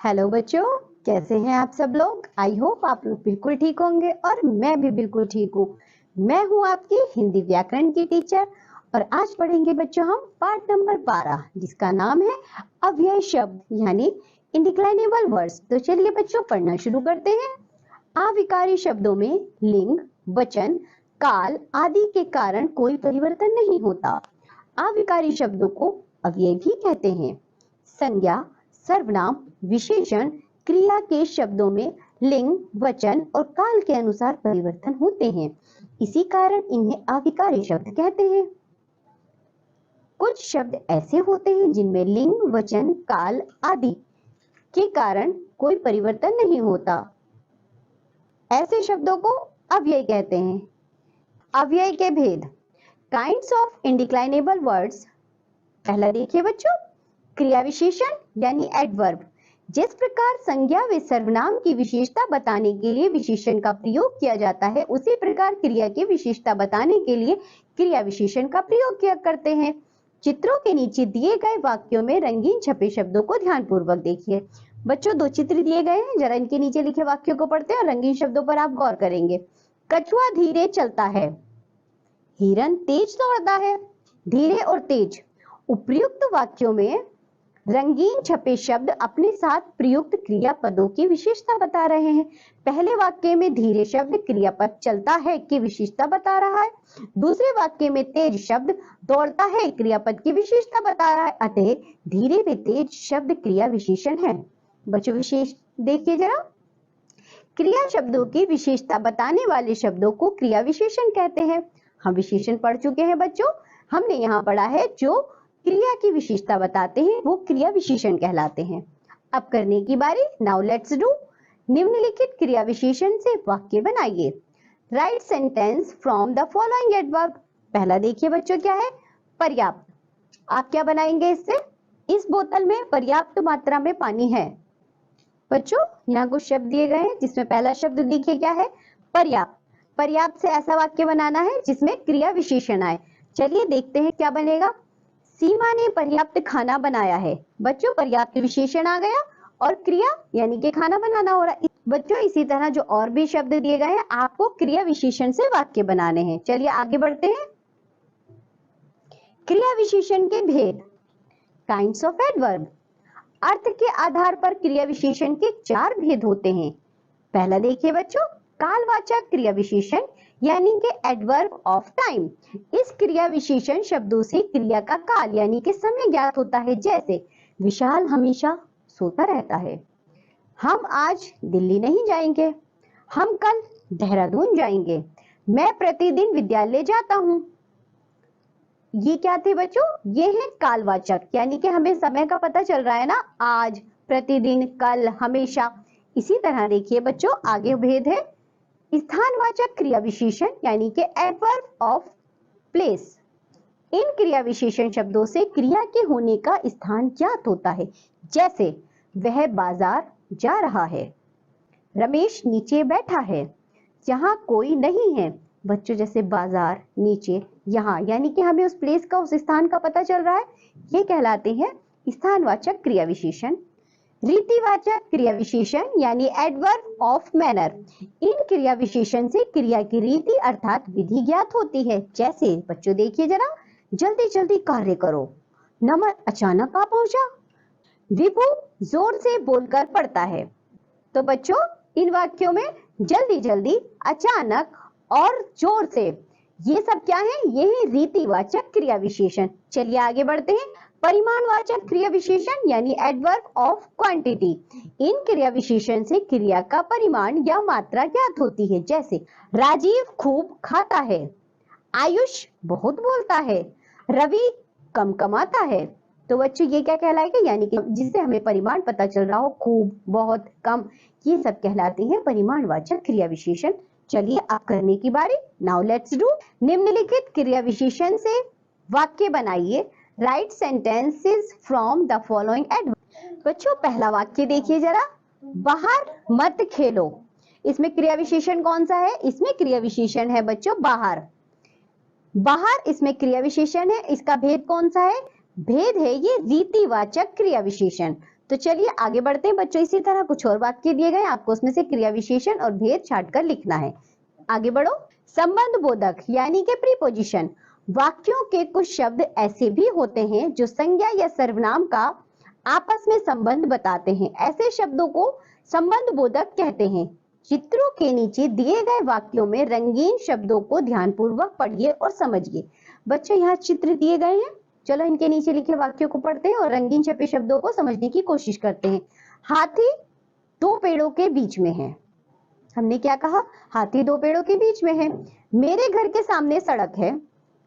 Hello बच्चों, कैसे हैं आप सब लोग। आई होप आप लोग बिल्कुल ठीक होंगे और मैं भी बिल्कुल ठीक हूँ। मैं हूँ आपकी हिंदी व्याकरण की टीचर और आज पढ़ेंगे बच्चों हम पाठ नंबर 12 जिसका नाम है अव्यय शब्द यानी इंडिक्लाइनेबल वर्ड्स। तो चलिए बच्चों पढ़ना शुरू करते हैं। अविकारी शब्दों में लिंग, वचन, काल आदि के कारण कोई परिवर्तन नहीं होता। अविकारी शब्दों को अव्यय भी कहते हैं। संज्ञा, सर्वनाम, विशेषण, क्रिया के शब्दों में लिंग, वचन और काल के अनुसार परिवर्तन होते हैं। इसी कारण इन्हें अविकारी शब्द कहते हैं। कुछ शब्द ऐसे होते हैं जिनमें लिंग, वचन, काल आदि के कारण कोई परिवर्तन नहीं होता। ऐसे शब्दों को अव्यय कहते हैं। अव्यय के भेद। Kinds of indeclinable words. पहला देखिए बच्चों, क्रिया विशेषण यानी एडवर्ब। जिस प्रकार संज्ञा व सर्वनाम की विशेषता बताने के लिए विशेषण का प्रयोग किया जाता है, उसी प्रकार क्रिया की विशेषता बताने के लिए क्रिया विशेषण का प्रयोग किया करते हैं। चित्रों के नीचे दिए गए वाक्यों में रंगीन छपे शब्दों को ध्यानपूर्वक देखिए। बच्चों, दो चित्र दिए गए हैं, जरा इनके नीचे लिखे वाक्यों को पढ़ते हैं और रंगीन शब्दों पर आप गौर करेंगे। कछुआ धीरे चलता है, हिरन तेज दौड़ता है। धीरे और तेज उपर्युक्त वाक्यों में रंगीन छपे शब्द अपने साथ प्रयुक्त क्रियापदों की विशेषता बता रहे हैं। पहले वाक्य में धीरे शब्द क्रियापद चलता है की विशेषता बता रहा है। दूसरे वाक्य में तेज शब्द दौड़ता है क्रियापद की विशेषता बता रहा है। अतः धीरे व तेज शब्द क्रिया विशेषण है। बच्चों विशेष देखिए जरा, क्रिया शब्दों की विशेषता बताने वाले शब्दों को क्रिया विशेषण कहते हैं। हम विशेषण पढ़ चुके हैं बच्चों। हमने यहाँ पढ़ा है जो क्रिया की विशेषता बताते हैं वो क्रिया विशेषण कहलाते हैं। अब करने की बारी। Now let's do. निम्नलिखित क्रिया विशेषण से वाक्य बनाइए। Right sentence from the following adverb. पहला देखिए बच्चों क्या है, पर्याप्त। आप क्या बनाएंगे इससे? इस बोतल में पर्याप्त मात्रा में पानी है। बच्चों यहाँ कुछ शब्द दिए गए हैं जिसमें पहला शब्द देखिए क्या है, पर्याप्त। पर्याप्त से ऐसा वाक्य बनाना है जिसमें क्रिया विशेषण आए। चलिए देखते हैं क्या बनेगा। सीमा ने पर्याप्त खाना बनाया है। बच्चों पर्याप्त विशेषण आ गया और क्रिया यानी कि खाना बनाना हो रहा है। बच्चों इसी तरह जो और भी शब्द दिए गए हैं आपको क्रिया विशेषण से वाक्य बनाने हैं। चलिए आगे बढ़ते हैं। क्रिया विशेषण के भेद। Kinds of adverb. अर्थ के आधार पर क्रिया विशेषण के 4 भेद होते हैं। पहला देखिए बच्चों, कालवाचक क्रिया विशेषण यानी कि एडवर्ब ऑफ टाइम। इस क्रिया विशेषण शब्दों से क्रिया का काल यानी कि समय ज्ञात होता है। जैसे विशाल हमेशा सोता रहता है, हम आज दिल्ली नहीं जाएंगे, हम कल देहरादून जाएंगे, मैं प्रतिदिन विद्यालय जाता हूँ। ये क्या थे बच्चों? ये है कालवाचक यानी कि हमें समय का पता चल रहा है ना, आज, प्रतिदिन, कल, हमेशा। इसी तरह देखिए बच्चों आगे भेद है स्थानवाचक क्रिया विशेषण यानी कि एडवर्ब ऑफ प्लेस। इन क्रिया विशेषण शब्दों से क्रिया के होने का स्थान ज्ञात होता है। जैसे वह बाजार जा रहा है, रमेश नीचे बैठा है, यहाँ कोई नहीं है। बच्चों जैसे बाजार, नीचे, यहाँ यानी कि हमें उस प्लेस का, उस स्थान का पता चल रहा है। ये कहलाते हैं स्थानवाचक क्रिया विशेषण। रीतिवाचक क्रिया विशेषण यानी एडवर्ब ऑफ मैनर। इन क्रिया विशेषण से क्रिया की रीति अर्थात विधि ज्ञात होती है। जैसे बच्चों देखिए जरा, जल्दी जल्दी कार्य करो, नमन अचानक आ पहुंचा, विभु जोर से बोलकर पढ़ता है। तो बच्चों इन वाक्यों में जल्दी जल्दी, अचानक और जोर से, ये सब क्या है? ये है रीतिवाचक क्रिया विशेषण। चलिए आगे बढ़ते हैं। परिमाणवाचक क्रिया विशेषण यानी एडवर्ब ऑफ क्वांटिटी। इन क्रिया विशेषण से क्रिया का परिमाण या मात्रा ज्ञात होती है। जैसे राजीव खूब खाता है, आयुष बहुत बोलता है, रवि कम कमाता है। तो बच्चों ये क्या कहलाएगा? यानी कि जिससे हमें परिमाण पता चल रहा हो, खूब, बहुत, कम, ये सब कहलाते हैं परिमाणवाचक क्रिया विशेषण। चलिए अब करने की बारी। Now let's do. निम्नलिखित क्रिया विशेषण से वाक्य बनाइए। Right sentences from the following adverb. बच्चों पहला वाक्य देखिए जरा, बाहर मत खेलो। इसमें क्रिया विशेषण कौन सा है? इसमें क्रिया विशेषण है बच्चों बाहर। बाहर इसमें क्रिया विशेषण है। इसका भेद कौन सा है? भेद है ये रीतिवाचक क्रिया विशेषण। तो चलिए आगे बढ़ते हैं बच्चों। इसी तरह कुछ और वाक्य दिए गए, आपको उसमें से क्रिया विशेषण और भेद छांटकर लिखना है। आगे बढ़ो। संबंध बोधक यानी कि प्रीपोजिशन। वाक्यों के कुछ शब्द ऐसे भी होते हैं जो संज्ञा या सर्वनाम का आपस में संबंध बताते हैं। ऐसे शब्दों को संबंध बोधक कहते हैं। चित्रों के नीचे दिए गए वाक्यों में रंगीन शब्दों को ध्यानपूर्वक पढ़िए और समझिए। बच्चों यहाँ चित्र दिए गए हैं, चलो इनके नीचे लिखे वाक्यों को पढ़ते हैं और रंगीन छपे शब्दों को समझने की कोशिश करते हैं। हाथी दो पेड़ों के बीच में है। हमने क्या कहा? हाथी दो पेड़ों के बीच में है। मेरे घर के सामने सड़क है।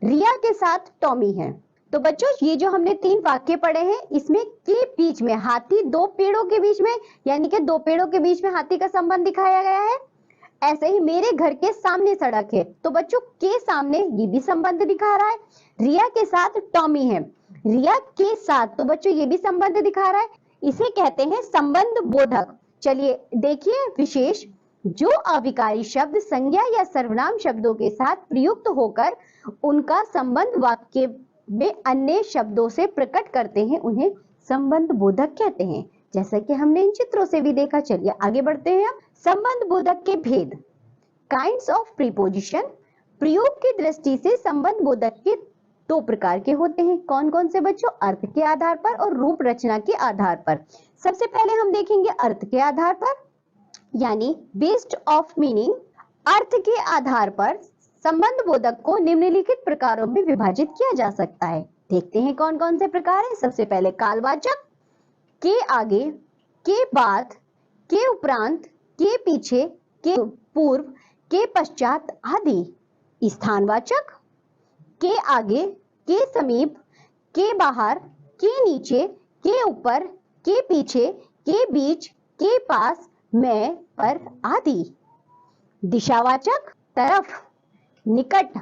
रिया के साथ टॉमी है। तो बच्चों ये जो हमने 3 वाक्य पढ़े हैं, इसमें के बीच में हाथी दो पेड़ों के बीच में, यानी कि दो पेड़ों के बीच में हाथी का संबंध दिखाया गया है। ऐसे ही मेरे घर के सामने सड़क है, तो बच्चों के सामने ये भी संबंध दिखा रहा है। रिया के साथ टॉमी है, रिया के साथ, तो बच्चों ये भी संबंध दिखा रहा है। इसे कहते हैं संबंध बोधक। चलिए देखिए विशेष। जो अविकारी शब्द संज्ञा या सर्वनाम शब्दों के साथ प्रयुक्त होकर उनका संबंध वाक्य में अन्य शब्दों से प्रकट करते हैं, उन्हें संबंध बोधक कहते हैं, जैसा कि हमने इन चित्रों से भी देखा। चलिए आगे बढ़ते हैं। संबंध बोधक के भेद। Kinds of preposition. प्रयोग की दृष्टि से संबंध बोधक के 2 प्रकार के होते हैं। कौन कौन से बच्चों? अर्थ के आधार पर और रूप रचना के आधार पर। सबसे पहले हम देखेंगे अर्थ के आधार पर, यानी बेस्ड ऑफ मीनिंग। अर्थ के आधार पर संबंध बोधक को निम्नलिखित प्रकारों में विभाजित किया जा सकता है। देखते हैं कौन कौन से प्रकार हैं। सबसे पहले कालवाचक, के आगे, के बाद, के उपरांत, के पीछे, के पूर्व, के पश्चात आदि। स्थानवाचक, के आगे, के समीप, के बाहर, के नीचे, के ऊपर, के पीछे, के बीच, के पास, में, पर आदि। दिशावाचक, तरफ, निकट,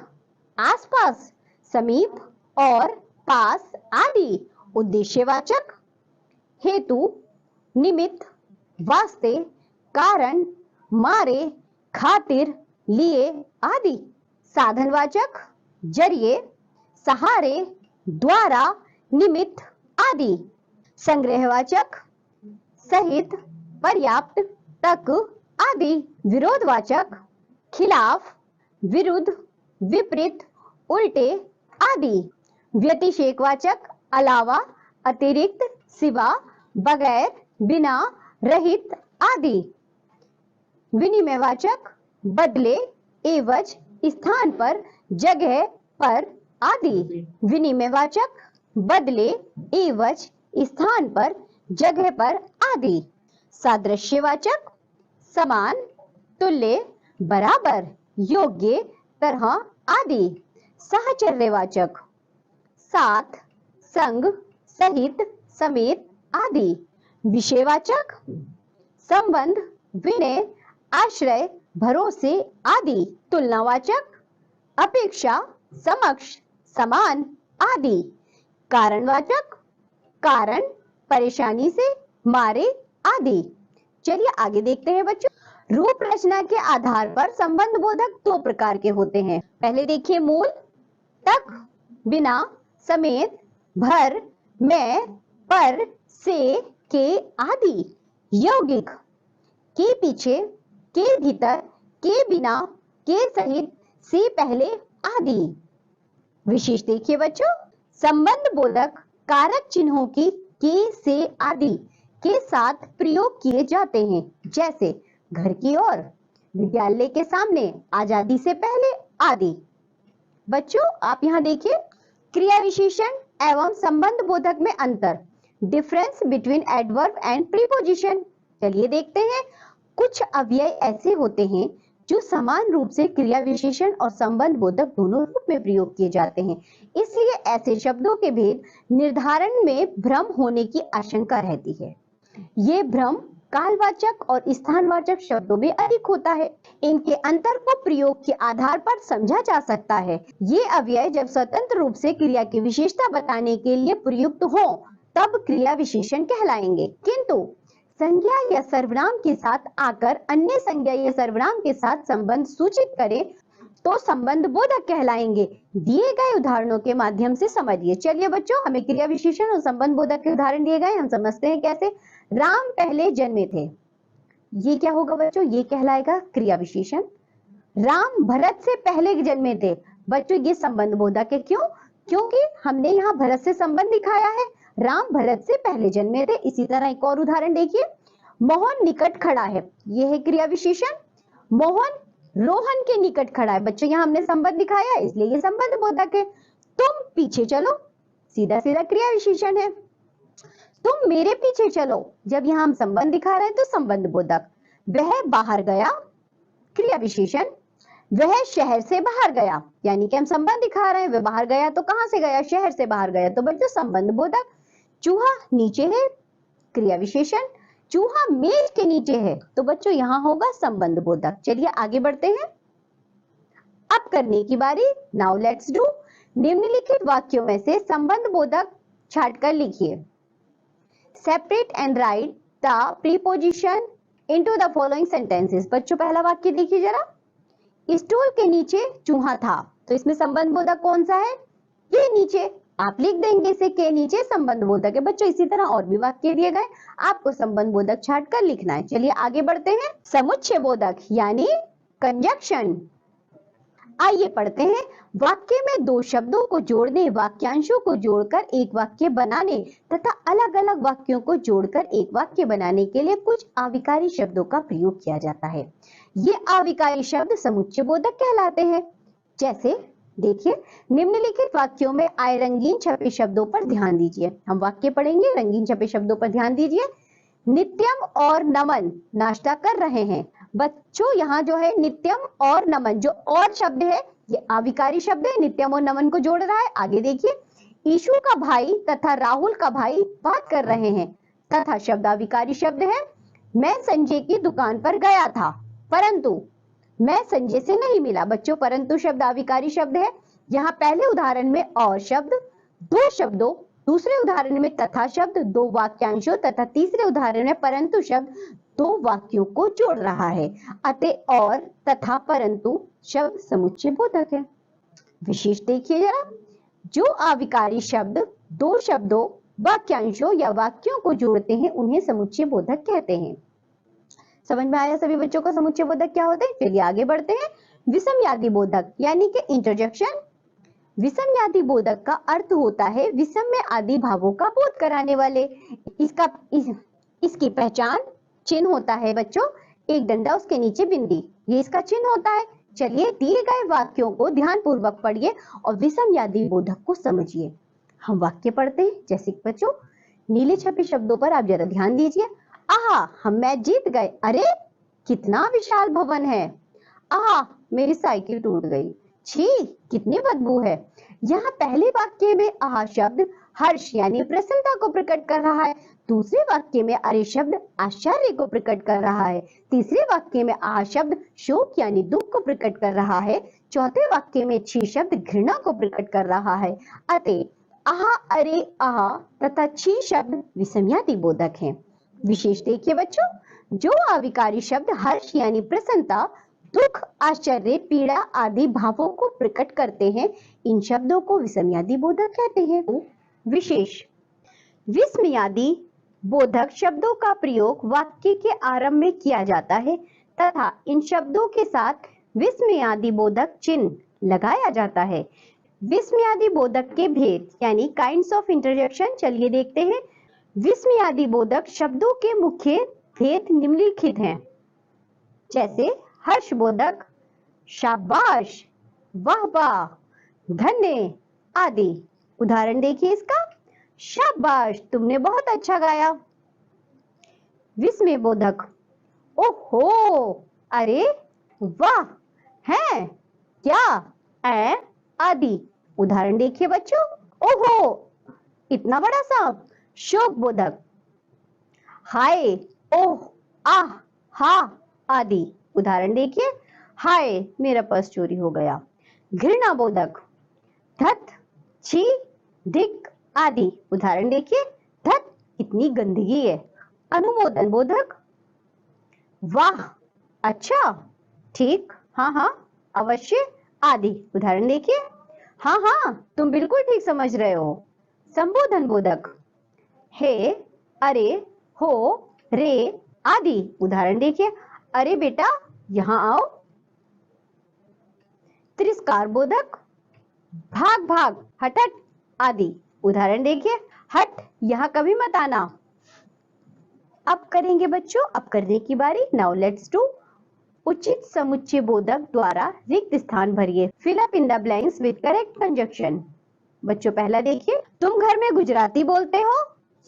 आसपास, समीप और पास आदि। उद्देश्यवाचक, हेतु, निमित्त, वास्ते, कारण, मारे, खातिर, लिए आदि। साधनवाचक, जरिए, सहारे, द्वारा, निमित्त आदि। संग्रहवाचक, सहित, पर्याप्त, तक आदि। विरोधवाचक, खिलाफ, विरुद्ध, विपरीत, उल्टे आदि। व्यतिशेकवाचक, अलावा, अतिरिक्त, सिवा, बगैर, बिना, रहित आदि। विनिमयवाचक, बदले, एवज, स्थान पर, जगह पर आदि। विनिमयवाचक, बदले, एवज, स्थान पर, जगह पर आदि। सादृश्यवाचक, समान, तुल्य, बराबर, योग्य, तरह आदि। साहचर्यवाचक, साथ, संग, सहित, समेत आदि। विषयवाचक, संबंध, विनय, आश्रय, भरोसे आदि। तुलनावाचक, अपेक्षा, समक्ष, समान आदि। कारणवाचक, कारण, परेशानी से, मारे आदि। चलिए आगे देखते हैं बच्चों। रूप रचना के आधार पर संबंध बोधक 2 प्रकार के होते हैं। पहले देखिए मूल, तक, बिना, समेत, भर, में, पर, से, के आदि। यौगिक, के पीछे, के भीतर, के बिना, के सहित, से पहले आदि। विशेष देखिए बच्चों। संबंध बोधक कारक चिन्हों की के, से आदि के साथ प्रयोग किए जाते हैं, जैसे घर की ओर, विद्यालय के सामने, आजादी से पहले आदि। बच्चों आप यहाँ देखिए क्रिया विशेषण एवं संबंध बोधक में अंतर। Difference between adverb and preposition. चलिए देखते हैं। कुछ अव्यय ऐसे होते हैं जो समान रूप से क्रिया विशेषण और संबंध बोधक दोनों रूप में प्रयोग किए जाते हैं, इसलिए ऐसे शब्दों के भेद निर्धारण में भ्रम होने की आशंका रहती है। ये भ्रम कालवाचक और स्थानवाचक शब्दों में अधिक होता है। इनके अंतर को प्रयोग के आधार पर समझा जा सकता है। ये अव्यय जब स्वतंत्र रूप से क्रिया की विशेषता बताने के लिए प्रयुक्त हो तब क्रिया विशेषण कहलाएंगे, किंतु संज्ञा या सर्वनाम के साथ आकर अन्य संज्ञा या सर्वनाम के साथ संबंध सूचित करे तो संबंध बोधक कहलाएंगे। दिए गए उदाहरणों के माध्यम से समझिए। चलिए बच्चों, हमें क्रिया विशेषण और संबंध बोधक के उदाहरण दिए गए, हम समझते हैं कैसे। राम पहले जन्मे थे, ये क्या होगा बच्चों, ये कहलाएगा क्रिया विशेषण। राम भरत से पहले जन्मे थे, बच्चों ये संबंध बोधक है। क्यों? क्योंकि हमने यहाँ भरत से संबंध दिखाया है, राम भरत से पहले जन्मे थे। इसी तरह एक और उदाहरण देखिए, मोहन निकट खड़ा है, ये है क्रिया विशेषण। मोहन रोहन के निकट खड़ा है, बच्चों यहाँ हमने संबंध दिखाया है इसलिए ये संबंध बोधक है। तुम पीछे चलो, सीधा सीधा क्रिया विशेषण है। तुम मेरे पीछे चलो, जब यहाँ हम संबंध दिखा रहे हैं तो संबंध बोधक। वह बाहर गया, क्रिया विशेषण। वह शहर से बाहर गया, यानी कि हम संबंध दिखा रहे हैं, वह बाहर गया तो कहां से गया, शहर से बाहर गया, तो बच्चों संबंध बोधक। चूहा नीचे है, क्रिया विशेषण। चूहा मेज के नीचे है, तो बच्चों यहां होगा संबंध बोधक। चलिए आगे बढ़ते हैं, अब करने की बारी। Now let's do. निम्नलिखित वाक्यों में से संबंध बोधक छांटकर लिखिए। Separate and right the preposition into the following sentences. बच्चों पहला वाक्य देखिए जरा, स्टूल के नीचे चूहा था, तो इसमें संबंध बोधक कौन सा है, ये नीचे। आप लिख देंगे इसे के नीचे संबंध बोधक है। बच्चों इसी तरह और भी वाक्य दिए गए, आपको संबंध बोधक छांट कर लिखना है। चलिए आगे बढ़ते हैं। समुच्चय बोधक यानी कंजक्शन। आइए पढ़ते हैं। वाक्य में दो शब्दों को जोड़ने, वाक्यांशों को जोड़कर एक वाक्य बनाने तथा अलग अलग वाक्यों को जोड़कर एक वाक्य बनाने के लिए कुछ अविकारी शब्दों का प्रयोग किया जाता है। ये अविकारी शब्द समुच्चय बोधक कहलाते हैं। जैसे देखिए, निम्नलिखित वाक्यों में आए रंगीन छपे शब्दों पर ध्यान दीजिए। हम वाक्य पढ़ेंगे, रंगीन छपे शब्दों पर ध्यान दीजिए। नित्यम और नमन नाश्ता कर रहे हैं। बच्चों यहाँ जो है नित्यम और नमन, जो और शब्द है ये अविकारी शब्द है, नित्यम और नमन को जोड़ रहा है। आगे देखिए, ईशु का भाई तथा राहुल का भाई बात कर रहे हैं, तथा शब्द अविकारी शब्द है। मैं संजय की दुकान पर गया था, परंतु मैं संजय से नहीं मिला। बच्चों परंतु शब्द अविकारी शब्द है। यहाँ पहले उदाहरण में और शब्द दो शब्दों, दूसरे उदाहरण में तथा शब्द दो वाक्यांशों तथा तीसरे उदाहरण में परंतु शब्द दो वाक्यों को जोड़ रहा है। अतः और तथा परंतु शब्द समुच्चय बोधक है। विशेष देखिए जरा, जो अविकारी शब्द दो शब्दों, वाक्यांशों या वाक्यों को जोड़ते हैं उन्हें समुच्चय बोधक कहते हैं। समझ में आया सभी बच्चों को समुच्चय बोधक क्या होते हैं? चलिए आगे बढ़ते हैं। विषमयादि बोधक यानी कि इंटरजेक्शन। विषमयादि बोधक का अर्थ होता है विषम्य आदि भावों का बोध कराने वाले। इसकी पहचान चिन्ह होता है बच्चों, एक डंडा उसके नीचे बिंदी, ये इसका चिन्ह होता है। चलिए दिए गए वाक्यों को ध्यान पूर्वक पढ़िए और विषमयादि बोधक को समझिए। हम वाक्य पढ़ते हैं। जैसे बच्चों नीले छपे शब्दों पर आप जरा ध्यान दीजिए। आहा हम मैच जीत गए, अरे कितना विशाल भवन है। आहा मेरी साइकिल टूट गई, छी कितनी बदबू है। यहाँ पहले वाक्य में आहा शब्द हर्ष यानी प्रसन्नता को प्रकट कर रहा है। दूसरे वाक्य में अरे शब्द आश्चर्य को प्रकट कर रहा है। तीसरे वाक्य में आहा शब्द शोक यानी दुख को प्रकट कर रहा है। चौथे वाक्य में छी शब्द घृणा को प्रकट कर रहा है। अतः आहा, अरे, आहा तथा छी शब्द विषमयादि बोधक हैं। विशेष देखिए बच्चों, जो अविकारी शब्द हर्ष यानी प्रसन्नता, दुख, आश्चर्य, पीड़ा आदि भावों को प्रकट करते हैं, इन शब्दों को विषमयादि बोधक कहते हैं। विशेष विषमयादि बोधक शब्दों का प्रयोग वाक्य के आरंभ में किया जाता है तथा इन शब्दों के साथ विषमयादि बोधक चिन्ह लगाया जाता है। विषमयादि बोधक के भेद यानी काइंड्स ऑफ इंटरजेक्शन चलिए देखते हैं। विषमयादि बोधक शब्दों के मुख्य भेद निम्नलिखित हैं। जैसे हर्ष बोधक, शाबाश, वाह वाह, धन्य आदि। उदाहरण देखिए इसका, शाबाश तुमने बहुत अच्छा गाया। विस्मय बोधक, ओहो, अरे, वाह, है, क्या, आदि। उदाहरण देखिए बच्चों, ओहो इतना बड़ा सांप। शोक बोधक, हाय, ओह, आह, हा आदि। उदाहरण देखिए, हाय मेरा पर्स चोरी हो गया। घृणा बोधक, धत, छी, धिक आदि। उदाहरण देखिए, धत कितनी गंदगी है। अनुमोदन बोधक, वाह, अच्छा, ठीक, हाँ हाँ, अवश्य आदि। उदाहरण देखिए। हाँ हाँ, तुम बिल्कुल ठीक समझ रहे हो। संबोधन बोधक। हे, अरे, हो, रे, आदि। उदाहरण देखिए। अरे बेटा, यहाँ आओ। तिरस्कार बोधक। भाग भाग, हट हट, आदि। उदाहरण देखिए। हट, यहाँ कभी मत आना। अब करेंगे बच्चों, अब करने की बारी। नाउ लेट्स डू उचित समुच्चय बोधक द्वारा रिक्त स्थान भरिए। Fill up in the blanks with correct conjunction. बच्चों पहला देखिए। तुम घर में गुजराती बोलते हो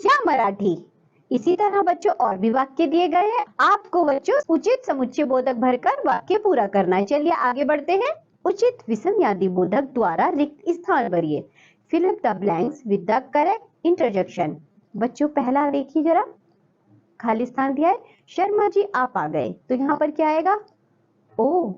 या मराठी? इसी तरह बच्चों और भी वाक्य दिए गए हैं। आपको बच्चों उचित समुच्चय बोधक भरकर वाक्य पूरा करना है। चलिए आगे बढ़ते हैं। उचित विसर्यादि बोधक द्वारा रिक्त स्थान भरिए। Fill up the blanks with the correct interjection. बच्चों पहला देखिए जरा, खाली स्थान दिया है। शर्मा जी आप आ गए, तो यहाँ पर क्या आएगा? ओ,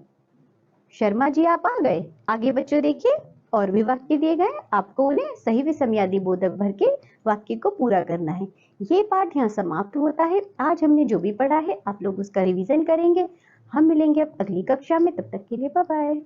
शर्मा जी आप आ गए। आगे बच्चों देखिए, और भी वाक्य दिए गए, आपको उन्हें सही विसर्यादि बोधक भर के वाक्य को पूरा करना है। ये पाठ यहाँ समाप्त होता है। आज हमने जो भी पढ़ा है आप लोग उसका रिवीजन करेंगे। हम मिलेंगे अब अगली कक्षा में, तब तक के लिए बाय बाय।